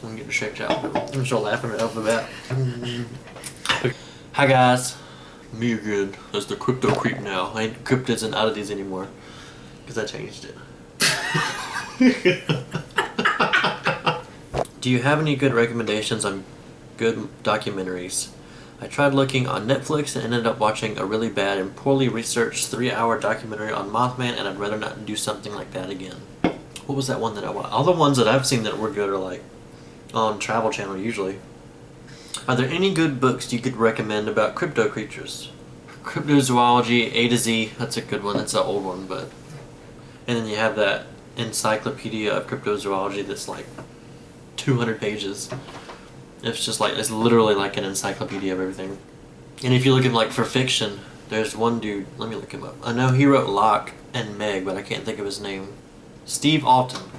I'm getting shaked out. I'm still laughing at the bat. Hi guys, me again as the crypto creep now. I ain't cryptids and oddities anymore because I changed it. Do you have any good recommendations on good documentaries? I tried looking on Netflix and ended up watching a really bad and poorly researched 3-hour documentary on Mothman, and I'd rather not do something like that again. What was that one that I watched? All the ones that I've seen that were good are like on Travel Channel usually. Are there any good books you could recommend about crypto creatures? Cryptozoology, A to Z, that's a good one. That's an old one, but... And then you have that encyclopedia of cryptozoology that's like 200 pages. It's just like, it's literally like an encyclopedia of everything. And if you're looking like for fiction, there's one dude, let me look him up. I know he wrote Locke and Meg, but I can't think of his name. Steve Alton.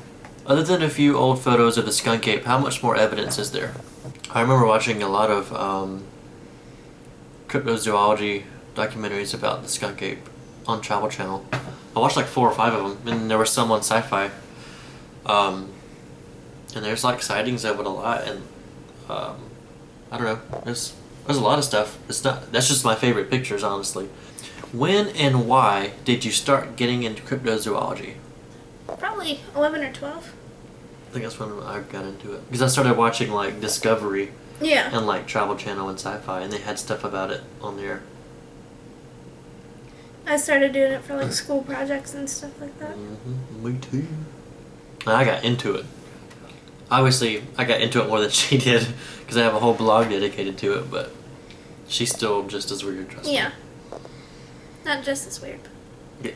Other than a few old photos of the skunk ape, how much more evidence is there? I remember watching a lot of cryptozoology documentaries about the skunk ape on Travel Channel. I watched like 4 or 5 of them, and there were some on Sci-Fi. And there's like sightings of it a lot, and I don't know. There's a lot of stuff. That's just my favorite pictures, honestly. When and why did you start getting into cryptozoology? Probably 11 or 12. I think that's when I got into it. Because I started watching like Discovery. Yeah. And like Travel Channel and Sci-Fi, and they had stuff about it on there. I started doing it for like school projects and stuff like that. Mm-hmm. Me too. And I got into it. Obviously, I got into it more than she did, because I have a whole blog dedicated to it, but she's still just as weird, trust me. Yeah. Not just as weird. Yeah.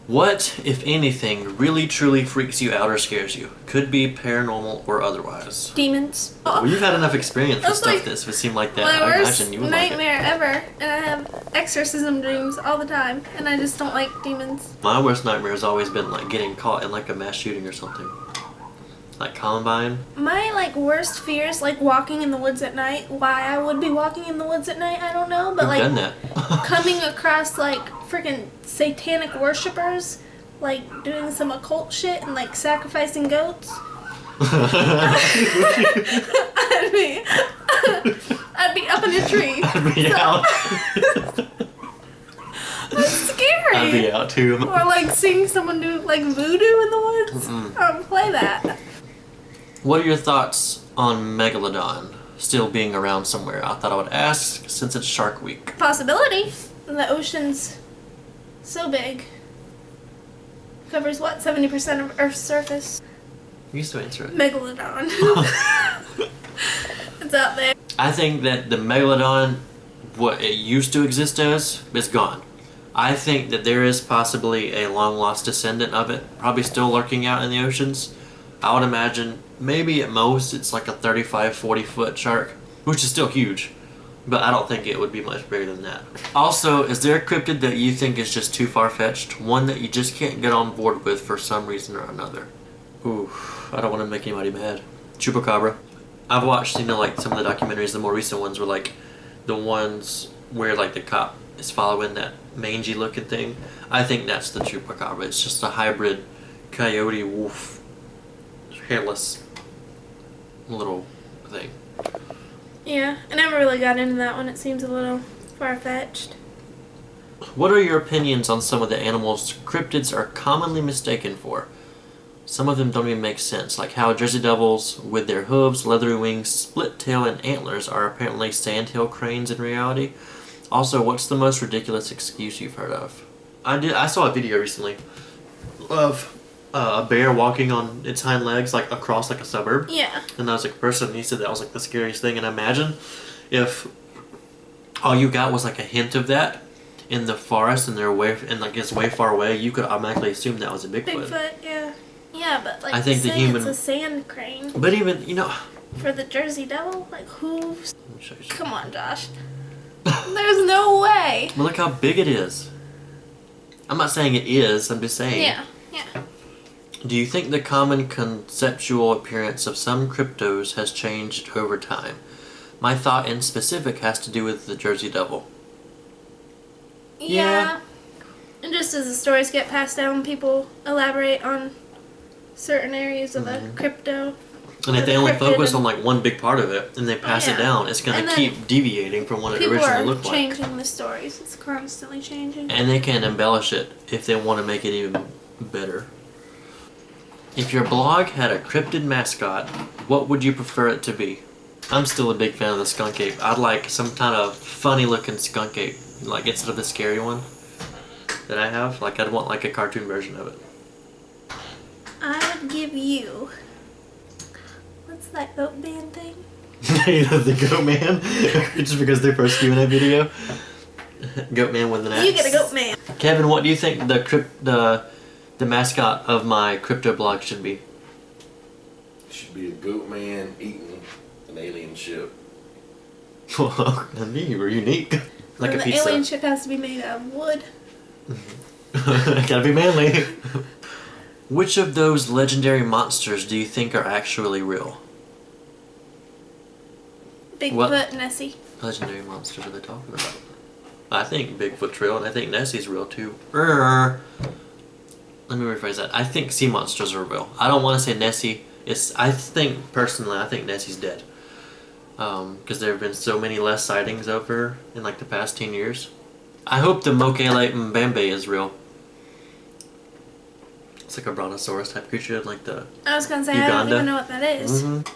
What, if anything, really truly freaks you out or scares you? Could be paranormal or otherwise. Demons. Well, you've had enough experience with That's stuff like that would seem like that. My I worst imagine you would like it. nightmare ever, and I have exorcism dreams all the time, and I just don't like demons. My worst nightmare has always been like getting caught in like a mass shooting or something. Like Columbine. My like worst fears, like walking in the woods at night. Why I would be walking in the woods at night, I don't know. But Who've like done that? coming across like freaking satanic worshippers, like doing some occult shit and like sacrificing goats. I'd be up in a tree. I'd be out. That's scary. I'd be out too. Or like seeing someone do like voodoo in the woods. I would play that. What are your thoughts on Megalodon still being around somewhere? I thought I would ask since it's Shark Week. Possibility. The ocean's so big. Covers what? 70% of Earth's surface. You used to answer it. Megalodon. It's out there. I think that the Megalodon, what it used to exist as, is gone. I think that there is possibly a long lost descendant of it, probably still lurking out in the oceans. I would imagine maybe at most it's like a 35-40 foot shark, which is still huge, but I don't think it would be much bigger than that. Also, is there a cryptid that you think is just too far-fetched? One that you just can't get on board with for some reason or another? Ooh, I don't want to make anybody mad. Chupacabra. I've watched, like some of the documentaries, the more recent ones were like the ones where like the cop is following that mangy looking thing. I think that's the chupacabra. It's just a hybrid coyote wolf hairless little thing. Yeah, I never really got into that one. It seems a little far-fetched. What are your opinions on some of the animals cryptids are commonly mistaken for? Some of them don't even make sense, like how Jersey devils with their hooves, leathery wings, split tail, and antlers are apparently sandhill cranes in reality. Also, what's the most ridiculous excuse you've heard of? I saw a video recently of a bear walking on its hind legs like across like a suburb. Yeah. And I was like a person, and he said that was like the scariest thing. And imagine if all you got was like a hint of that in the forest, and they're it's way far away, you could automatically assume that was a Bigfoot. Bigfoot, yeah. Yeah, but like I think the human, it's a sand crane. But even for the Jersey devil, like hooves. Let me show you. Come on, Josh. There's no way. But look how big it is. I'm not saying it is. I'm just saying. Yeah. Do you think the common conceptual appearance of some cryptos has changed over time? My thought in specific has to do with the Jersey Devil. Yeah. And just as the stories get passed down, people elaborate on certain areas of the crypto. And if Or they the only cryptid focus and- on like one big part of it and they pass it yeah. down, it's going And to then keep deviating from what it People originally are looked like. changing the stories. It's constantly changing. And they can embellish it if they want to make it even better. If your blog had a cryptid mascot, what would you prefer it to be? I'm still a big fan of the skunk ape. I'd like some kind of funny looking skunk ape, like instead of the scary one that I have. Like I'd want like a cartoon version of it. I would give you. What's that goat band thing? You know, the goat man, just because they're first viewing that video. Goat man with an axe. You get a goat man. Kevin, what do you think the mascot of my crypto blog should be? Should be a goat man eating an alien ship. Well, I mean, you were unique. Like And a the pizza. alien ship has to be made out of wood. Gotta be manly. Which of those legendary monsters do you think are actually real? Bigfoot, Nessie. Legendary monsters are they talking about? I think Bigfoot's real, and I think Nessie's real too. Let me rephrase that. I think sea monsters are real. I don't want to say Nessie. I think Nessie's dead. Because there have been so many less sightings of her in like the past 10 years. I hope the Mokele Mbembe is real. It's like a brontosaurus type creature, like the I was gonna say, I don't Uganda. even know what that is. Mhm.